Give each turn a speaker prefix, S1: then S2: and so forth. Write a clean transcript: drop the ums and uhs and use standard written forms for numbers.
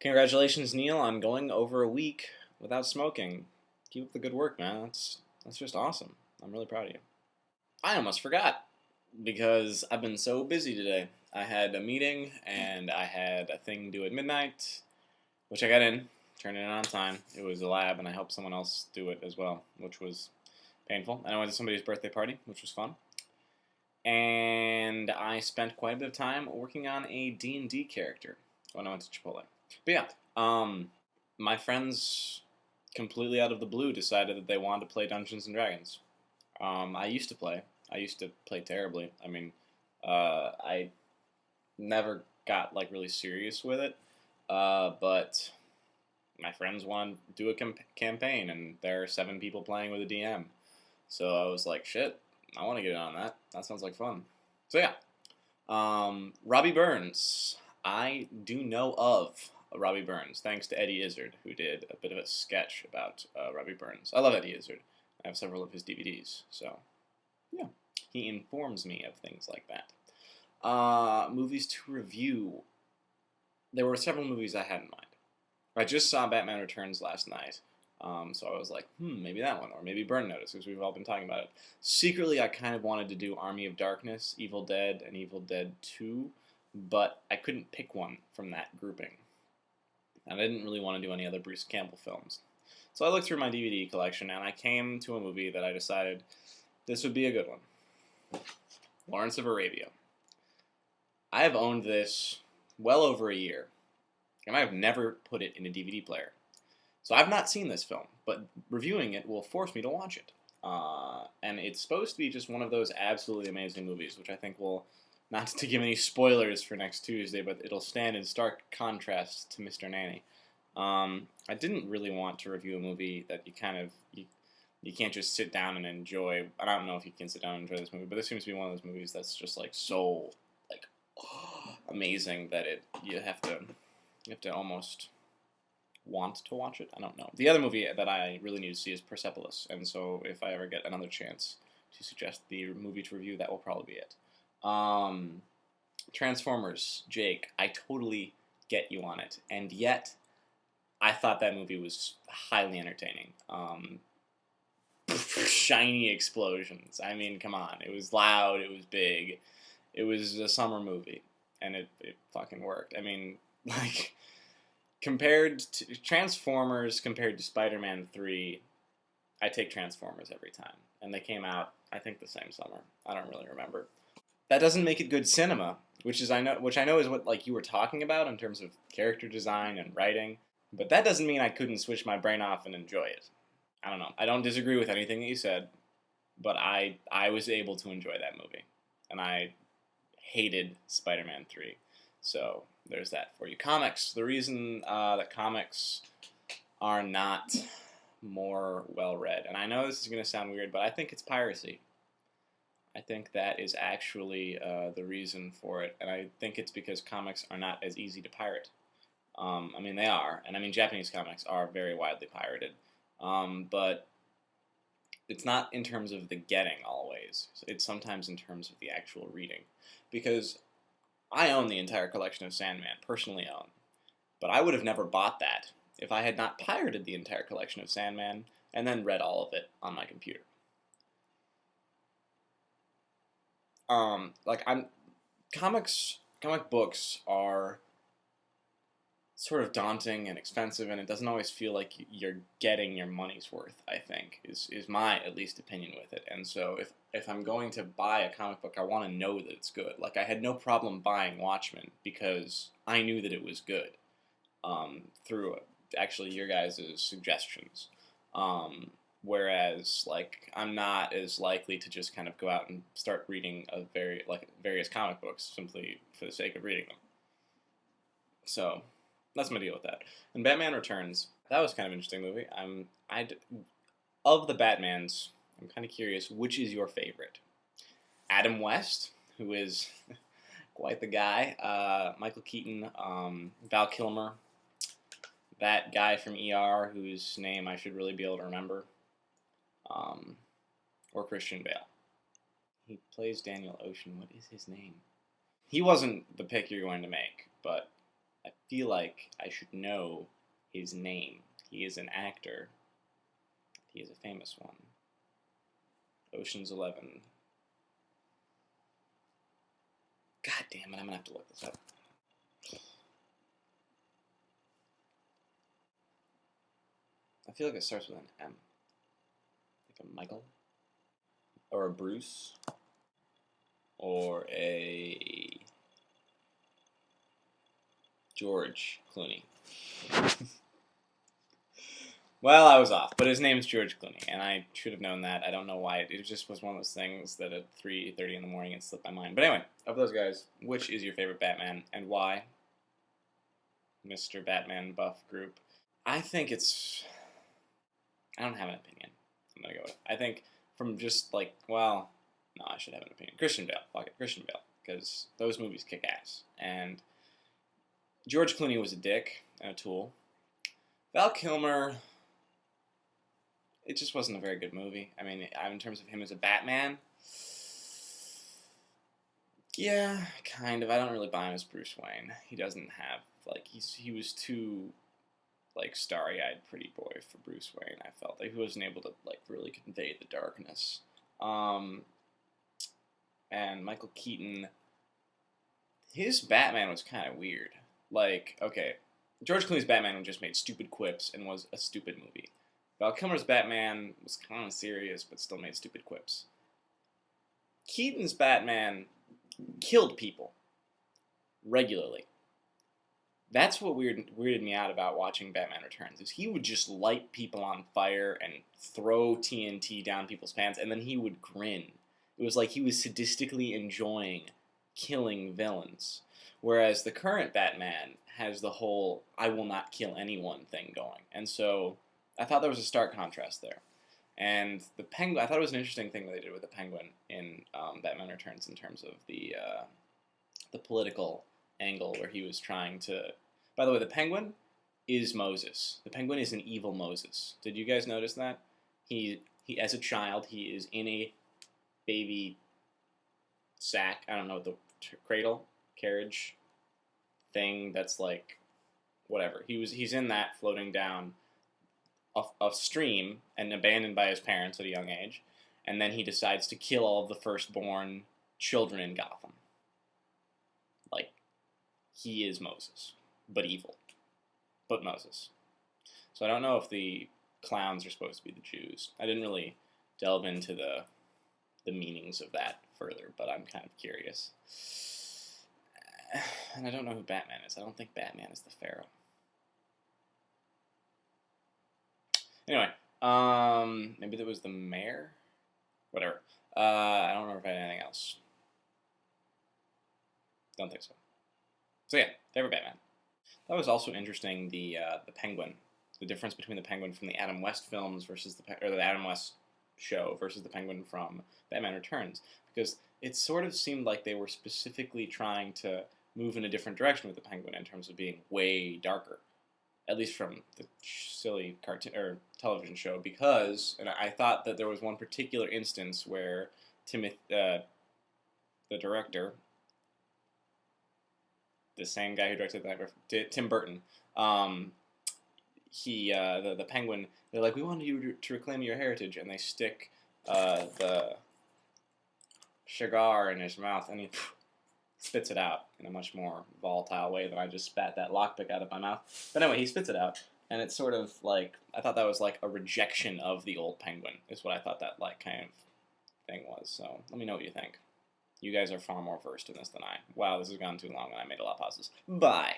S1: Congratulations, Neil, on going over a week without smoking. Keep up the good work, man. That's just awesome. I'm really proud of you. I almost forgot because I've been so busy today. I had a meeting and I had a thing due at midnight, which I got in, turned it in on time. It was a lab, and I helped someone else do it as well, which was painful. And I went to somebody's birthday party, which was fun. And I spent quite a bit of time working on a D&D character when I went to Chipotle. But yeah, my friends completely out of the blue decided that they wanted to play Dungeons and Dragons. I used to play. I used to play terribly. I mean, I never got like really serious with it. But my friends wanted to do a campaign, and there are 7 people playing with a DM. So I was like, shit, I want to get in on that. That sounds like fun. So yeah, Robbie Burns. I do know of Robbie Burns, thanks to Eddie Izzard, who did a bit of a sketch about Robbie Burns. I love Eddie Izzard. I have several of his DVDs, so yeah, he informs me of things like that. Movies to review. There were several movies I had in mind. I just saw Batman Returns last night, so I was like, maybe that one, or maybe Burn Notice, because we've all been talking about it. Secretly, I kind of wanted to do Army of Darkness, Evil Dead, and Evil Dead 2, but I couldn't pick one from that grouping. And I didn't really want to do any other Bruce Campbell films. So I looked through my DVD collection, and I came to a movie that I decided this would be a good one. Lawrence of Arabia. I have owned this well over a year, and I have never put it in a DVD player. So I've not seen this film, but reviewing it will force me to watch it. And it's supposed to be just one of those absolutely amazing movies, which I think will, not to give any spoilers for next Tuesday, but it'll stand in stark contrast to Mr. Nanny. I didn't really want to review a movie that you can't just sit down and enjoy. I don't know if you can sit down and enjoy this movie, but this seems to be one of those movies that's just like so like amazing that you have to almost want to watch it. I don't know. The other movie that I really need to see is Persepolis, and so if I ever get another chance to suggest the movie to review, that will probably be it. Transformers, Jake, I totally get you on it, and yet I thought that movie was highly entertaining. Shiny explosions. I mean, come on. It was loud, it was big, it was a summer movie, and it fucking worked. I mean, like, compared to Transformers compared to Spider-Man 3, I take Transformers every time. And they came out, I think, the same summer. I don't really remember. That doesn't make it good cinema, which I know is what like you were talking about in terms of character design and writing. But that doesn't mean I couldn't switch my brain off and enjoy it. I don't know. I don't disagree with anything that you said, but I was able to enjoy that movie, and I hated Spider-Man 3. So there's that for you. Comics. The reason that comics are not more well-read, and I know this is going to sound weird, but I think it's piracy. I think that is actually the reason for it, and I think it's because comics are not as easy to pirate. I mean, they are, and I mean, Japanese comics are very widely pirated, but it's not in terms of the getting always. It's sometimes in terms of the actual reading, because I own the entire collection of Sandman, personally own, but I would have never bought that if I had not pirated the entire collection of Sandman and then read all of it on my computer. Like comic books are sort of daunting and expensive, and it doesn't always feel like you're getting your money's worth, I think, is my at least opinion with it. And so if I'm going to buy a comic book, I want to know that it's good. Like, I had no problem buying Watchmen because I knew that it was good, through actually your guys' suggestions. Whereas, like, I'm not as likely to just kind of go out and start reading various comic books simply for the sake of reading them. So that's my deal with that. And Batman Returns, that was kind of an interesting movie. Of the Batmans, I'm kind of curious, which is your favorite? Adam West, who is quite the guy. Michael Keaton, Val Kilmer, that guy from ER, whose name I should really be able to remember, or Christian Bale. He plays Daniel Ocean. What is his name? He wasn't the pick you're going to make, but I feel like I should know his name. He is an actor. He is a famous one. Ocean's 11. God damn it, I'm gonna have to look this up. I feel like it starts with an M. Like a Michael? Or a Bruce? Or a George Clooney. Well, I was off, but his name is George Clooney, and I should have known that. I don't know why. It just was one of those things that at 3:30 in the morning it slipped my mind. But anyway, of those guys, which is your favorite Batman, and why? Mr. Batman buff group. I think it's... I don't have an opinion. I'm going to go with... I think from just like, well... No, I should have an opinion. Christian Bale. Fuck it, Christian Bale. Because those movies kick ass. And George Clooney was a dick and a tool. Val Kilmer... It just wasn't a very good movie. I mean, in terms of him as a Batman, yeah, kind of. I don't really buy him as Bruce Wayne. He doesn't have, like, he was too, like, starry-eyed pretty boy for Bruce Wayne, I felt. Like, he wasn't able to, like, really convey the darkness. And Michael Keaton, his Batman was kind of weird. Like, okay, George Clooney's Batman just made stupid quips and was a stupid movie. Val Kilmer's Batman was kind of serious, but still made stupid quips. Keaton's Batman killed people regularly. That's what weirded me out about watching Batman Returns, is he would just light people on fire and throw TNT down people's pants, and then he would grin. It was like he was sadistically enjoying killing villains. Whereas the current Batman has the whole I will not kill anyone thing going. And so I thought there was a stark contrast there. And the Penguin, I thought it was an interesting thing that they did with the Penguin in Batman Returns in terms of the political angle where he was trying to... By the way, the Penguin is Moses. The Penguin is an evil Moses. Did you guys notice that? He as a child, he is in a baby sack. I don't know, the cradle, carriage thing that's like, whatever. He's in that floating down a stream and abandoned by his parents at a young age, and then he decides to kill all of the firstborn children in Gotham. Like, he is Moses, but evil, but Moses. So I don't know if the clowns are supposed to be the Jews. I didn't really delve into the meanings of that further, but I'm kind of curious. And I don't know who Batman is. I don't think Batman is the Pharaoh. Anyway, maybe that was the mayor? Whatever. I don't remember if I had anything else. Don't think so. So yeah, favorite Batman. That was also interesting, the Penguin. The difference between the Penguin from the Adam West films versus the Adam West show versus the Penguin from Batman Returns. Because it sort of seemed like they were specifically trying to move in a different direction with the Penguin in terms of being way darker. At least from the silly cartoon or television show, because, and I thought that there was one particular instance where the director, the same guy who directed that, Tim Burton, the Penguin, they're like, we want you to reclaim your heritage, and they stick the cigar in his mouth, and he spits it out in a much more volatile way than I just spat that lockpick out of my mouth. But anyway, he spits it out, and it's sort of like, I thought that was like a rejection of the old Penguin, is what I thought that like kind of thing was. So let me know what you think. You guys are far more versed in this than I. Wow, this has gone too long, and I made a lot of pauses. Bye.